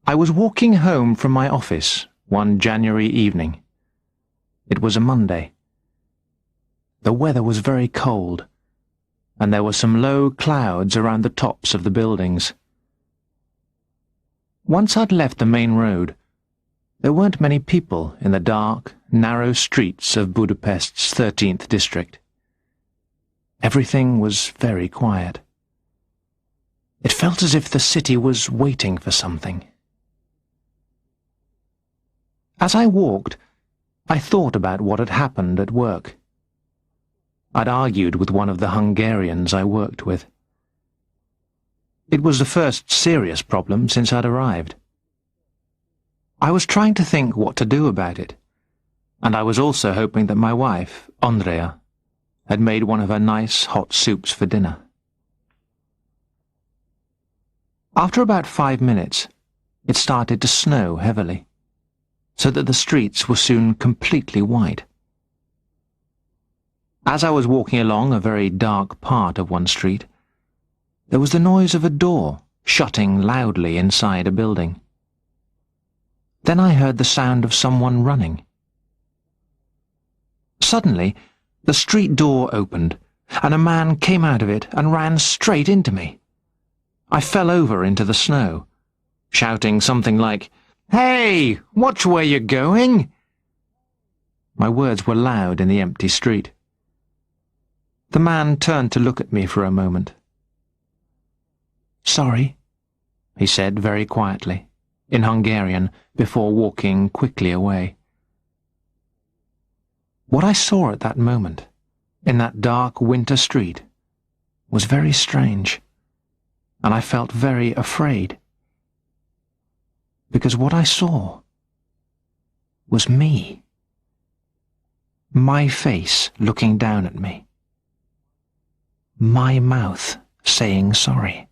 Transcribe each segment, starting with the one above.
I was walking home from my office one January evening. It was a Monday. The weather was very cold, and there were some low clouds around the tops of the buildings. Once I'd left the main road, there weren't many people in the dark, narrow streets of Budapest's 13th district. Everything was very quiet. It felt as if the city was waiting for something. As I walked, I thought about what had happened at work. I'd argued with one of the Hungarians I worked with. It was the first serious problem since I'd arrived. I was trying to think what to do about it, and I was also hoping that my wife, Andrea, had made one of her nice hot soups for dinner. After about 5 minutes, it started to snow heavily, so that the streets were soon completely white. As I was walking along a very dark part of one street, there was the noise of a door shutting loudly inside a building. Then I heard the sound of someone running. Suddenly, the street door opened, and a man came out of it and ran straight into me. I fell over into the snow, shouting something like, "Hey, watch where you're going!" My words were loud in the empty street. The man turned to look at me for a moment. "Sorry," he said very quietly, in Hungarian, before walking quickly away. What I saw at that moment, in that dark winter street, was very strange, and I felt very afraid. Because what I saw was me. My face looking down at me. My mouth saying sorry.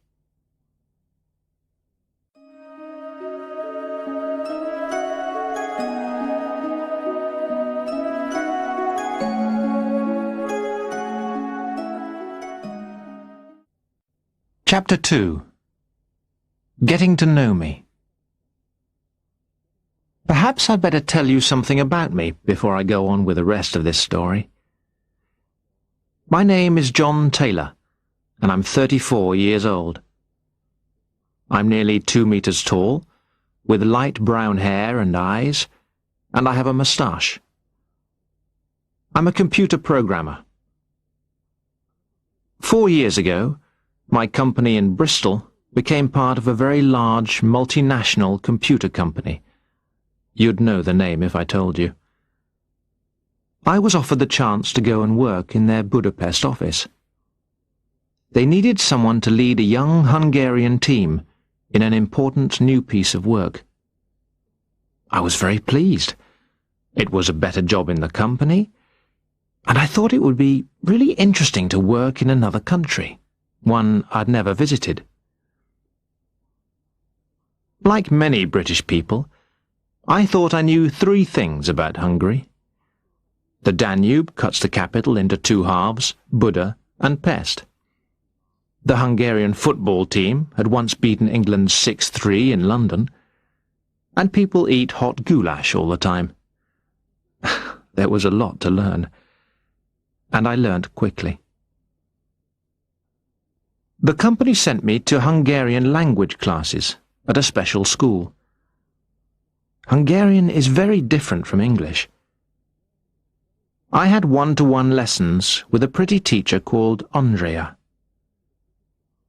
Chapter 2. Getting to know me. Perhaps I'd better tell you something about me before I go on with the rest of this story. My name is John Taylor, and I'm 34 years old. I'm nearly 2 meters tall, with light brown hair and eyes, and I have a moustache. I'm a computer programmer. 4 years ago, my company in Bristol became part of a very large multinational computer company. You'd know the name if I told you. I was offered the chance to go and work in their Budapest office. They needed someone to lead a young Hungarian team in an important new piece of work. I was very pleased. It was a better job in the company, and I thought it would be really interesting to work in another country, one I'd never visited. Like many British people, I thought I knew 3 things about Hungary. The Danube cuts the capital into 2 halves, Buda and Pest. The Hungarian football team had once beaten England 6-3 in London, and people eat hot goulash all the time. There was a lot to learn, and I learnt quickly. The company sent me to Hungarian language classes at a special school. Hungarian is very different from English. I had one-to-one lessons with a pretty teacher called Andrea.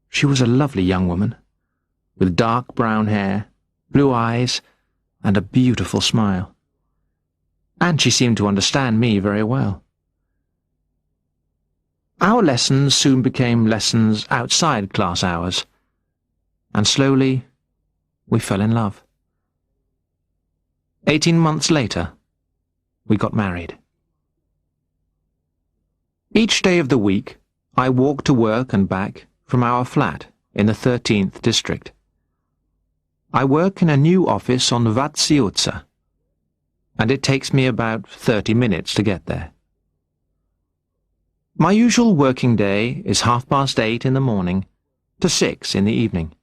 She was a lovely young woman, with dark brown hair, blue eyes, and a beautiful smile. And she seemed to understand me very well. Our lessons soon became lessons outside class hours, and slowly we fell in love. 18 months later, we got married. Each day of the week, I walked to work and back from our flat in the 13th district. I work in a new office on Váci, and it takes me about 30 minutes to get there. My usual working day is 8:30 in the morning to 6 in the evening.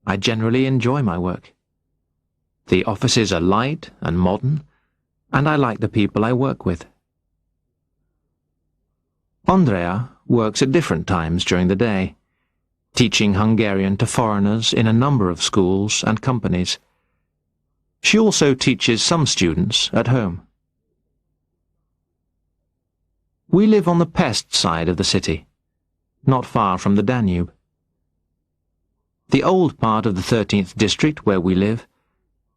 I generally enjoy my work. The offices are light and modern, and I like the people I work with. Andrea works at different times during the day, teaching Hungarian to foreigners in a number of schools and companies. She also teaches some students at home. We live on the pest side of the city, not far from the Danube. The old part of the 13th district where we live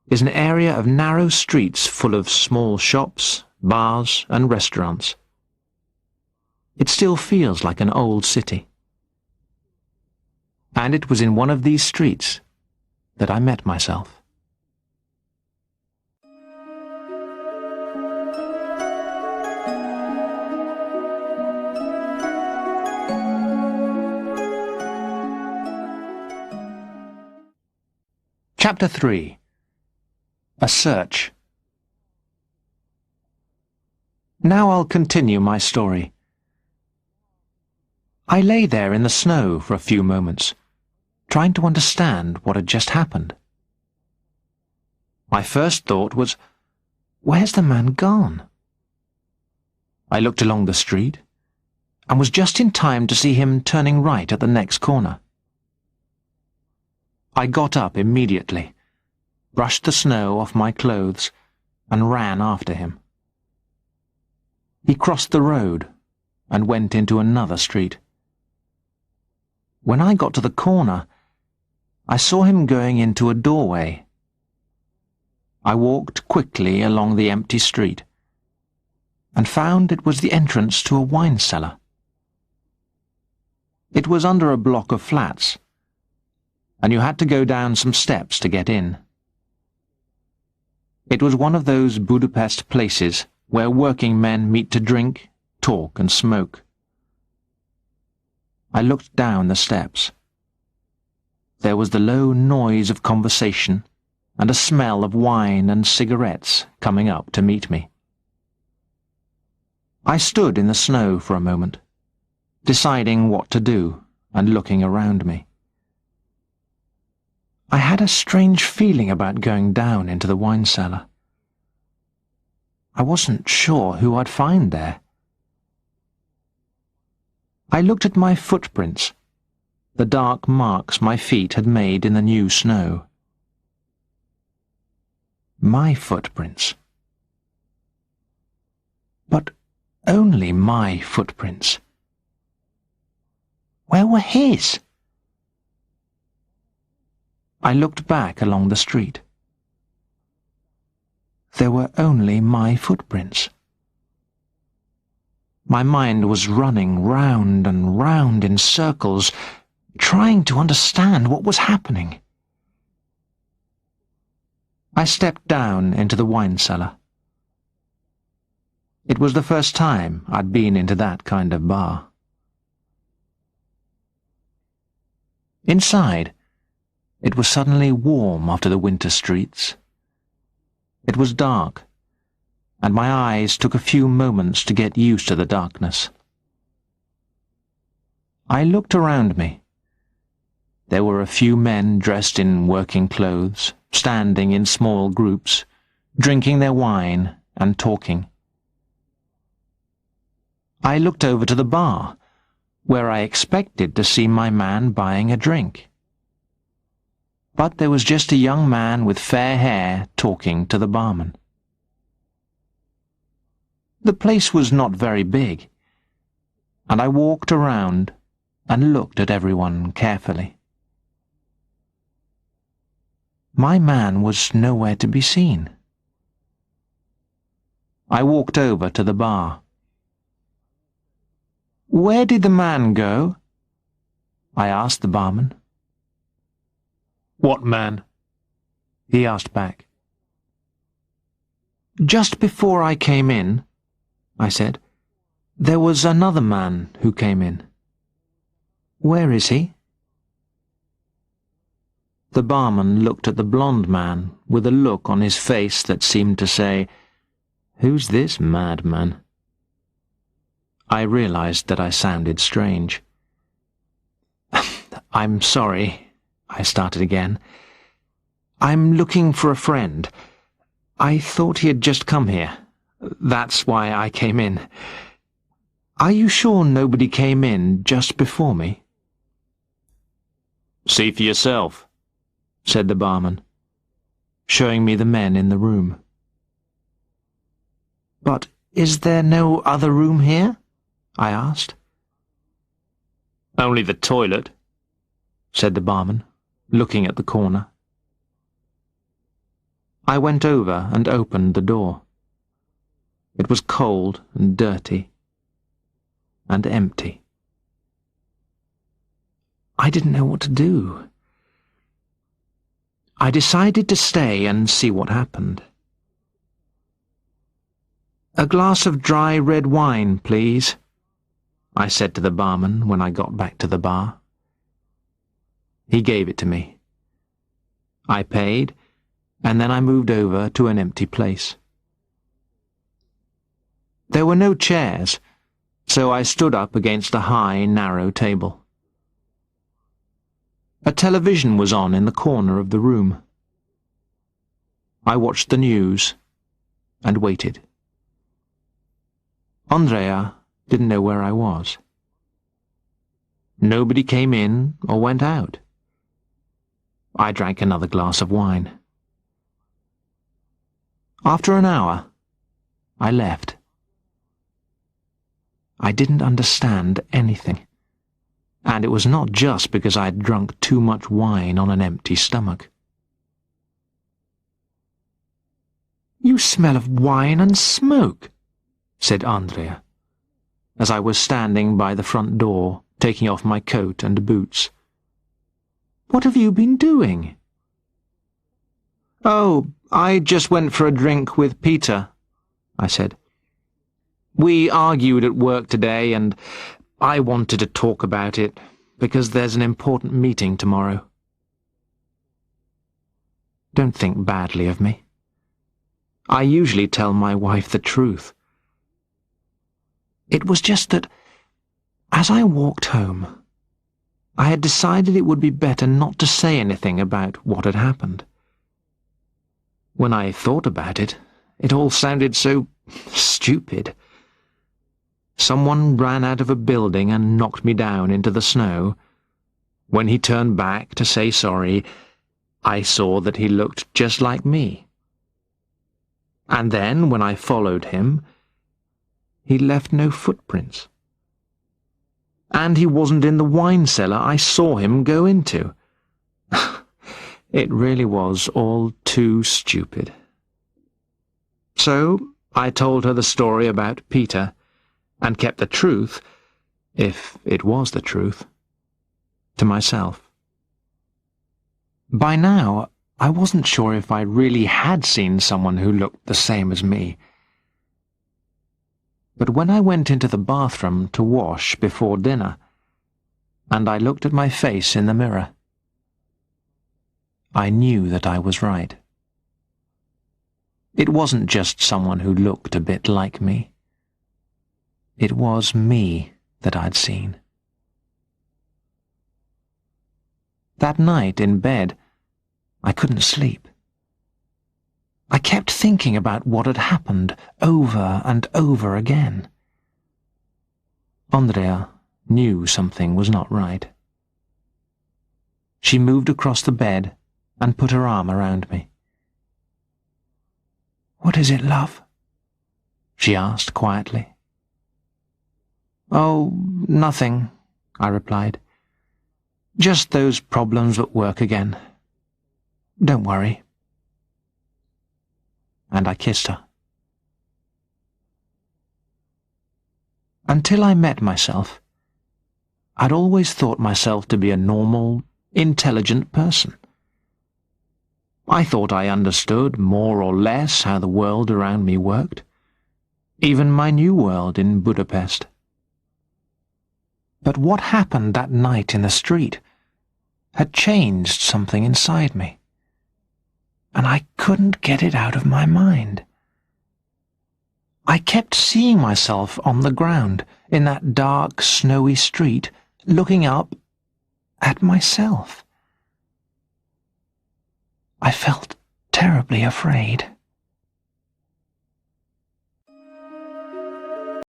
is an area of narrow streets full of small shops, bars and restaurants. It still feels like an old city. And it was in one of these streets that I met myself. Chapter 3. A Search. Now I'll continue my story. I lay there in the snow for a few moments, trying to understand what had just happened. My first thought was, where's the man gone? I looked along the street and was just in time to see him turning right at the next corner. I got up immediately, brushed the snow off my clothes, and ran after him. He crossed the road and went into another street. When I got to the corner, I saw him going into a doorway. I walked quickly along the empty street and found it was the entrance to a wine cellar. It was under a block of flats, and you had to go down some steps to get in. It was one of those Budapest places where working men meet to drink, talk and smoke. I looked down the steps. There was the low noise of conversation and a smell of wine and cigarettes coming up to meet me. I stood in the snow for a moment, deciding what to do and looking around me. I had a strange feeling about going down into the wine cellar. I wasn't sure who I'd find there. I looked at my footprints, the dark marks my feet had made in the new snow. My footprints. But only my footprints. Where were his? I looked back along the street. There were only my footprints. My mind was running round and round in circles, trying to understand what was happening. I stepped down into the wine cellar. It was the first time I'd been into that kind of bar. Inside, it was suddenly warm after the winter streets. It was dark, and my eyes took a few moments to get used to the darkness. I looked around me. There were a few men dressed in working clothes, standing in small groups, drinking their wine and talking. I looked over to the bar, where I expected to see my man buying a drink. But there was just a young man with fair hair talking to the barman. The place was not very big, and I walked around and looked at everyone carefully. My man was nowhere to be seen. I walked over to the bar. "Where did the man go?" I asked the barman. "What man?" he asked back. "Just before I came in," I said, "there was another man who came in. Where is he?" The barman looked at the blonde man with a look on his face that seemed to say, "Who's this madman?" I realized that I sounded strange. "I'm sorry," I started again. I'm looking for a friend. I thought he had just come here. That's why I came in. Are you sure nobody came in just before me?" "See for yourself," said the barman, showing me the men in the room. "But is there no other room here?" I asked. "Only the toilet," said the barman, looking at the corner. I went over and opened the door. It was cold and dirty and empty. I didn't know what to do. I decided to stay and see what happened. "A glass of dry red wine, please," I said to the barman when I got back to the bar. He gave it to me. I paid, and then I moved over to an empty place. There were no chairs, so I stood up against a high, narrow table. A television was on in the corner of the room. I watched the news and waited. Andrea didn't know where I was. Nobody came in or went out. I drank another glass of wine. After an hour, I left. I didn't understand anything, and it was not just because I had drunk too much wine on an empty stomach. "You smell of wine and smoke," said Andrea, as I was standing by the front door, taking off my coat and boots. "What have you been doing?" "Oh, I just went for a drink with Peter," I said. "We argued at work today, and I wanted to talk about it, because there's an important meeting tomorrow." Don't think badly of me. I usually tell my wife the truth. It was just that, as I walked home, I had decided it would be better not to say anything about what had happened. When I thought about it, it all sounded so stupid. Someone ran out of a building and knocked me down into the snow. When he turned back to say sorry, I saw that he looked just like me. And then, when I followed him, he left no footprints. And he wasn't in the wine cellar I saw him go into. It really was all too stupid. So I told her the story about Peter, and kept the truth, if it was the truth, to myself. By now, I wasn't sure if I really had seen someone who looked the same as me. But when I went into the bathroom to wash before dinner, and I looked at my face in the mirror, I knew that I was right. It wasn't just someone who looked a bit like me. It was me that I'd seen. That night in bed, I couldn't sleep. I kept thinking about what had happened over and over again. Andrea knew something was not right. She moved across the bed and put her arm around me. "What is it, love?" she asked quietly. "Oh, nothing," I replied. "Just those problems at work again. Don't worry." And I kissed her. Until I met myself, I'd always thought myself to be a normal, intelligent person. I thought I understood more or less how the world around me worked, even my new world in Budapest. But what happened that night in the street had changed something inside me, and I couldn't get it out of my mind. I kept seeing myself on the ground in that dark, snowy street, looking up at myself. I felt terribly afraid.